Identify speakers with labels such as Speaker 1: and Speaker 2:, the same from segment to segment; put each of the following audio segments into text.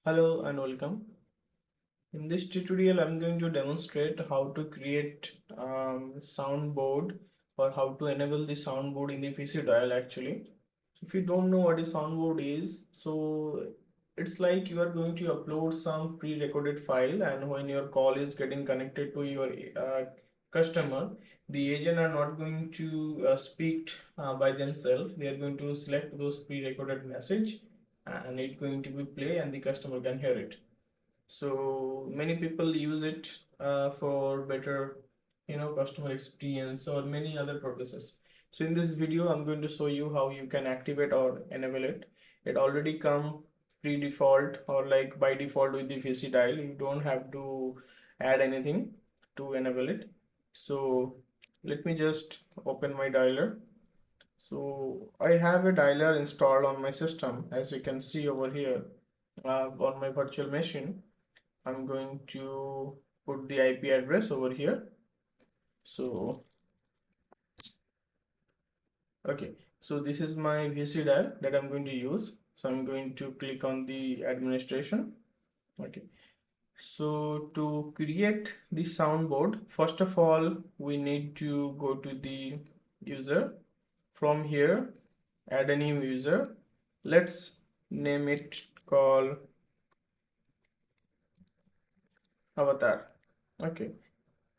Speaker 1: Hello and welcome. In this tutorial, I'm going to demonstrate how to create soundboard or how to enable the soundboard in the ViciDial actually. If you don't know what a soundboard is, so it's like you are going to upload some pre-recorded file, and when your call is getting connected to your customer, the agent are not going to speak by themselves. They are going to select those pre-recorded message and it's going to be play and the customer can hear it. So many people use it for better customer experience or many other purposes. So in this video I'm going to show you how you can activate or enable it. It already come pre-default or like by default with the ViciDial. You don't have to add anything to enable it. So let me just open my dialer. So I have a dialer installed on my system, as you can see over here on my virtual machine. I'm going to put the IP address over here. So, okay. So this is my ViciDial that I'm going to use. So I'm going to click on the administration. Okay. So to create the soundboard, first of all, we need to go to the user. From here, add a new user. Let's name it call avatar. Okay.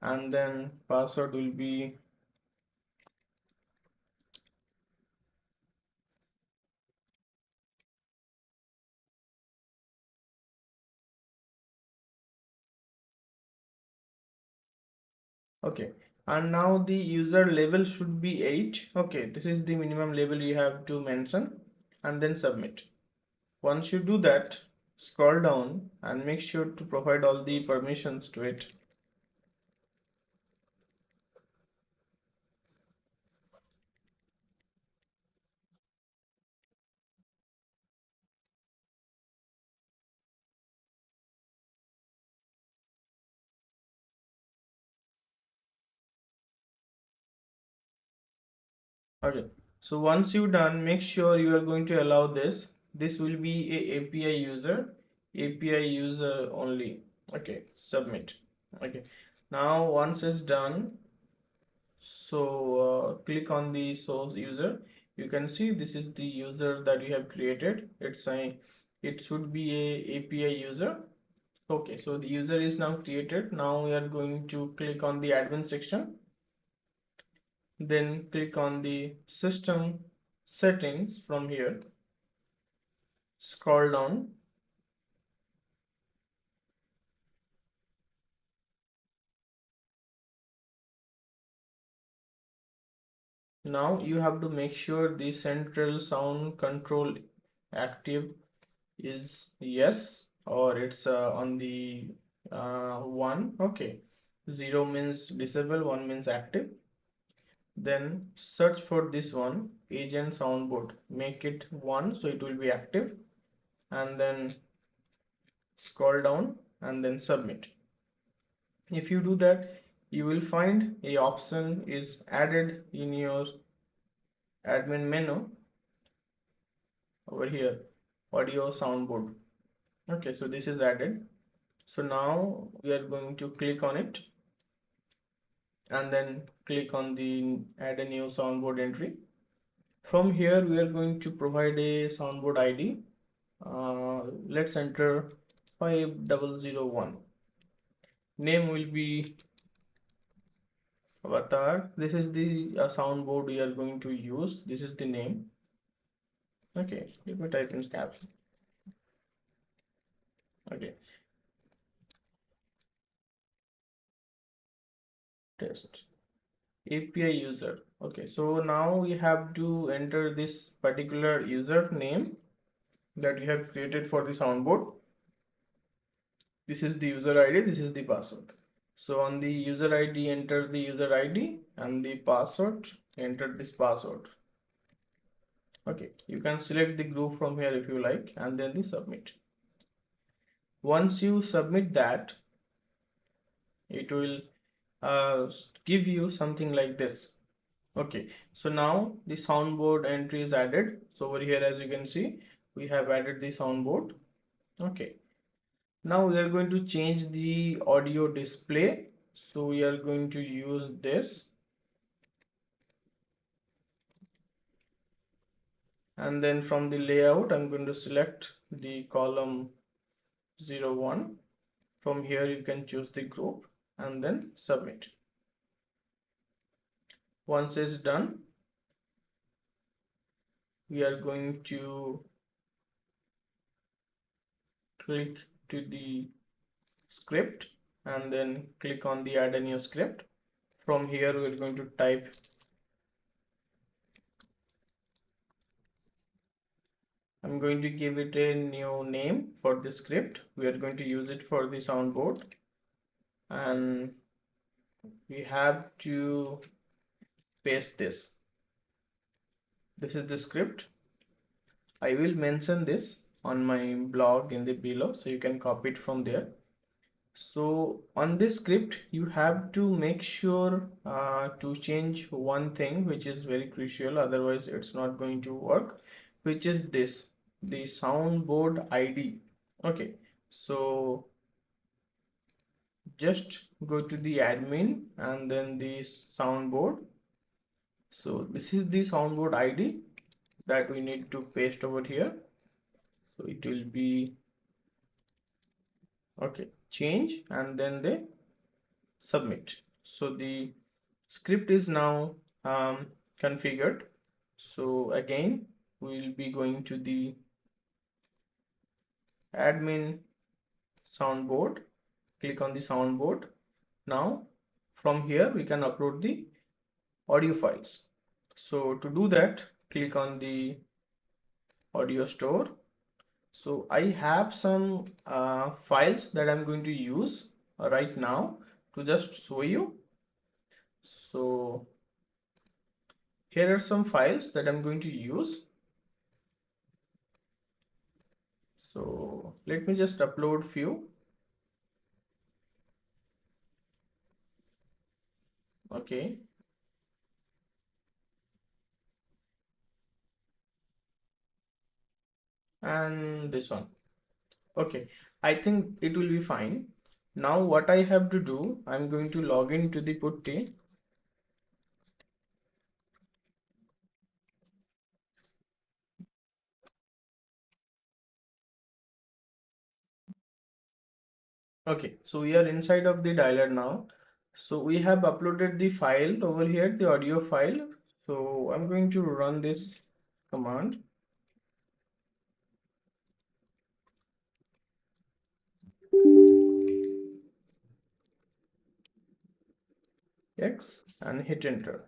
Speaker 1: And then password will be okay. And now the user level should be 8. Okay, this is the minimum level you have to mention and then submit. Once you do that, scroll down and make sure to provide all the permissions to it. Okay, so once you're done, make sure you are going to allow this. This will be a API user only. Okay, submit. Okay, now once it's done, so click on the source user. You can see this is the user that you have created. It should be a API user. Okay, so the user is now created. Now we are going to click on the admin section, then click on the system settings. From here, scroll down. Now you have to make sure the central sound control active is yes, or it's on the 1. Okay, 0 means disable, 1 means active. Then search for this one, agent soundboard, make it 1 so it will be active, and then scroll down and then submit. If you do that, you will find a option is added in your admin menu over here, audio soundboard. Okay, so this is added. So now we are going to click on it and then click on the add a new soundboard entry. From here we are going to provide a soundboard ID. Let's enter 5001. Name will be avatar. This is the soundboard we are going to use. This is the name. Okay, let me type in caps. Okay, test API user. Okay, so now we have to enter this particular user name that you have created for the soundboard. This is the user ID, this is the password. So on the user ID, enter the user ID, and the password, enter this password. Okay, you can select the group from here if you like, and then the submit. Once you submit that, it will uh, give you something like this. Okay, so now the soundboard entry is added. So over here, as you can see, we have added the soundboard. Okay, Now we are going to change the audio display. So we are going to use this, and then from the layout I'm going to select the column 01. From here you can choose the group and then submit. Once it's done, we are going to click to the script and then click on the add a new script. From here we're going to type, I'm going to give it a new name for the script. We are going to use it for the soundboard, and we have to paste this. This is the script. I will mention this on my blog in the below, so you can copy it from there. So on this script you have to make sure to change one thing which is very crucial, otherwise it's not going to work, which is this, the soundboard ID. Okay, so just go to the admin and then the soundboard. So this is the soundboard ID that we need to paste over here. So it will be, okay, change and then the submit. So the script is now configured. So again we will be going to the admin soundboard, click on the soundboard. Now from here we can upload the audio files. So to do that, click on the audio store. So I have some files that I'm going to use right now to just show you. So here are some files that I'm going to use. So let me just upload few. Okay, and this one. Okay, I think it will be fine. Now what I have to do, I'm going to log into the putty. Okay, so we are inside of the dialer now. So we have uploaded the file over here, the audio file. So I'm going to run this command. X and hit enter.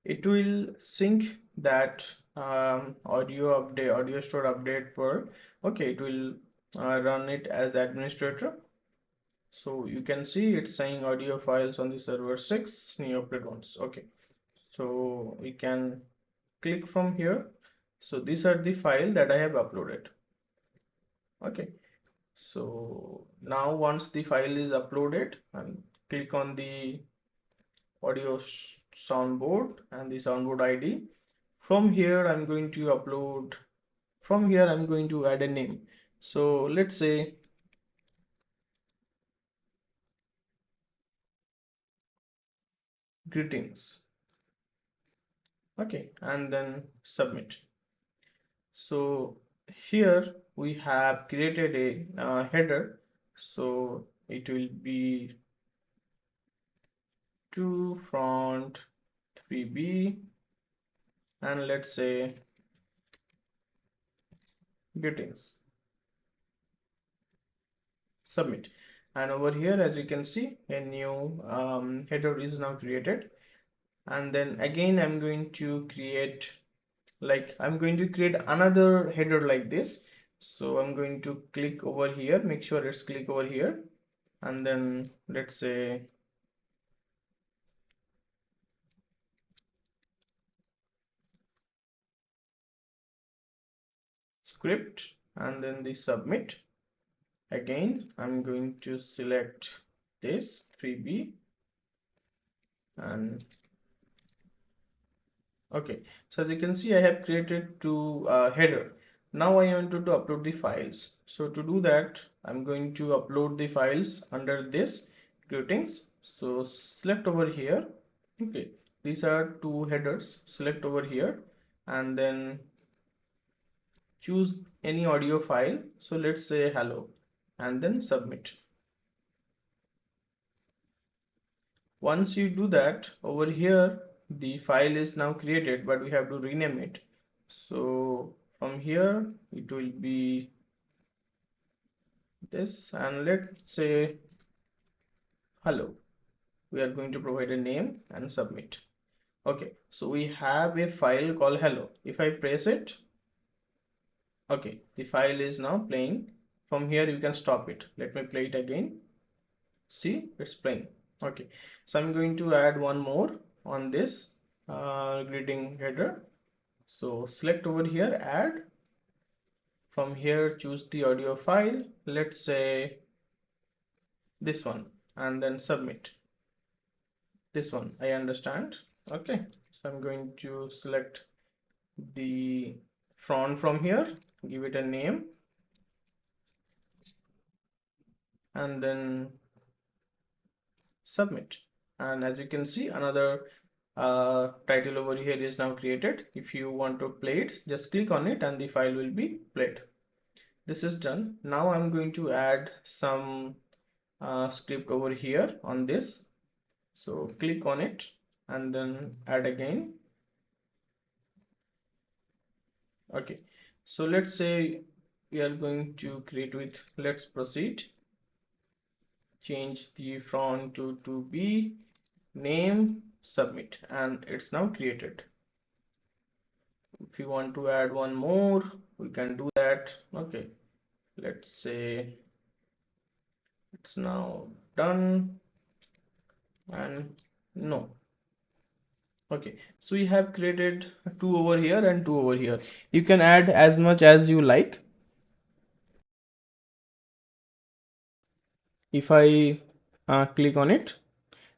Speaker 1: It will sync that audio store update per. Okay, it will run it as administrator. So you can see it's saying audio files on the server 6, new upload ones. Okay, so we can click from here. So these are the file that I have uploaded. Okay, so now once the file is uploaded, and click on the audio soundboard and the soundboard ID. From here I'm going to upload, from here I'm going to add a name. So let's say greetings. Okay, and then submit. So here we have created a header. So it will be to front 3B, and let's say greetings. Submit. And over here, as you can see, a new header is now created. And then again I'm going to create, like I'm going to create another header like this. So I'm going to click over here, make sure it's click over here, and then let's say script, and then the submit. Again I'm going to select this 3B, and okay, so as you can see I have created two header. Now I want to upload the files. So to do that, I'm going to upload the files under this greetings. So select over here. Okay, these are two headers. Select over here and then choose any audio file. So let's say hello and then submit. Once you do that, over here the file is now created, but we have to rename it. So from here it will be this, and let's say hello. We are going to provide a name and submit. Okay, so we have a file called hello. If I press it, okay, the file is now playing. From here you can stop it. Let me play it again. See, it's playing. Okay, so I'm going to add one more on this greeting header. So select over here, add. From here choose the audio file, let's say this one, and then submit. This one I understand. Okay, so I'm going to select the font from here, give it a name, and then submit. And as you can see, another title over here is now created. If you want to play it, just click on it and the file will be played. This is done. Now I'm going to add some script over here on this. So click on it and then add again. Okay, so let's say we are going to create with let's proceed. Change the font to be name, submit, and it's now created. If you want to add one more, we can do that. Okay, let's say it's now done, and no. Okay, so we have created two over here and two over here. You can add as much as you like. If I click on it,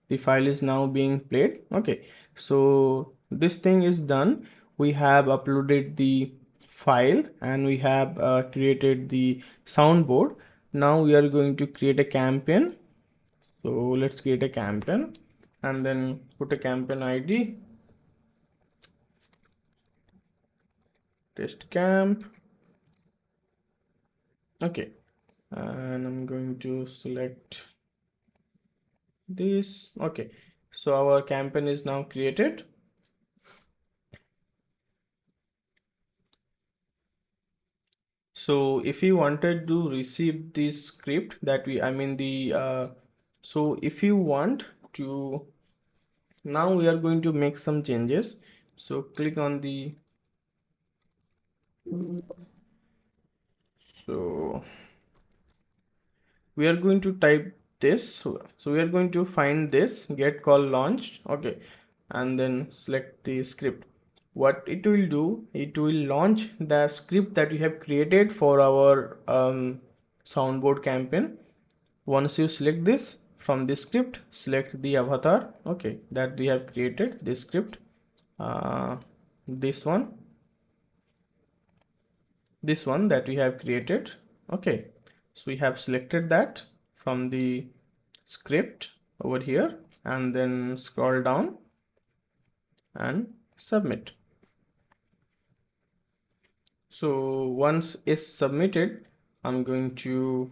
Speaker 1: the file is now being played. Okay, so this thing is done. We have uploaded the file and we have created the soundboard. Now we are going to create a campaign. So let's create a campaign and then put a campaign ID, test camp. Okay, and I'm going to select this. Okay, so our campaign is now created. So if you wanted to receive this script that I mean the so if you want to, now we are going to make some changes. So click on the, so we are going to type this. So we are going to find this get call launched. Okay, and then select the script. What it will do, it will launch the script that we have created for our soundboard campaign. Once you select this, from this script select the avatar, okay, that we have created this script, uh, this one, this one that we have created. Okay, so we have selected that from the script over here and then scroll down and submit. So once it's submitted, I'm going to,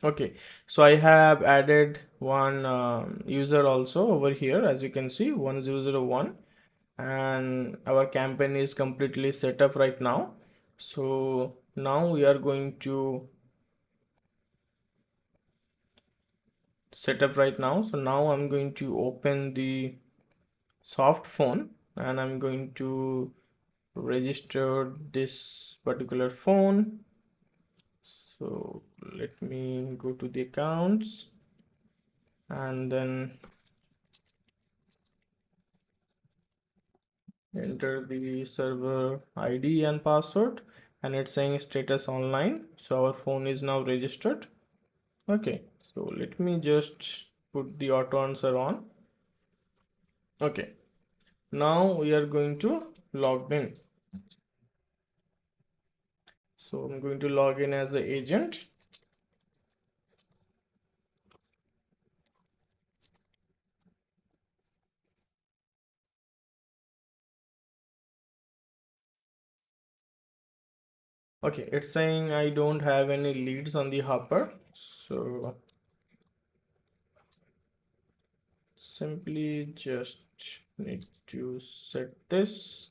Speaker 1: okay, so I have added one user also over here. As you can see, 101, and our campaign is completely set up right now. So now we are going to set up right now. So now I'm going to open the soft phone and I'm going to register this particular phone. So let me go to the accounts and then enter the server ID and password, and it's saying status online. So our phone is now registered. Okay, so let me just put the auto answer on. Okay, now we are going to log in. So I'm going to log in as the agent. Okay, it's saying I don't have any leads on the hopper. So simply just need to set this.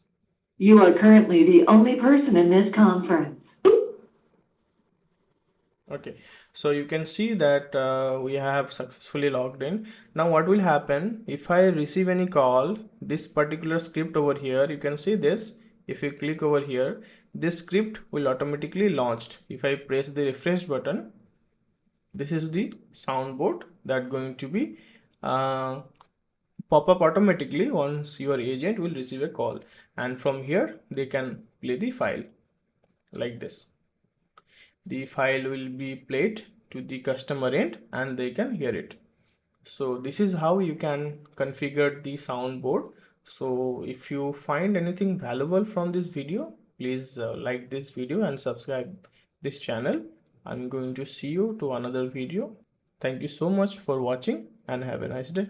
Speaker 2: You are currently the only person in this conference.
Speaker 1: Okay, so you can see that we have successfully logged in. Now what will happen if I receive any call, this particular script over here, you can see this. If you click over here, this script will automatically launched. If I press the refresh button, this is the soundboard that going to be pop up automatically once your agent will receive a call, and from here they can play the file like this. The file will be played to the customer end and they can hear it. So this is how you can configure the soundboard. So if you find anything valuable from this video, please like this video and subscribe this channel. I'm going to see you to another video. Thank you so much for watching and have a nice day.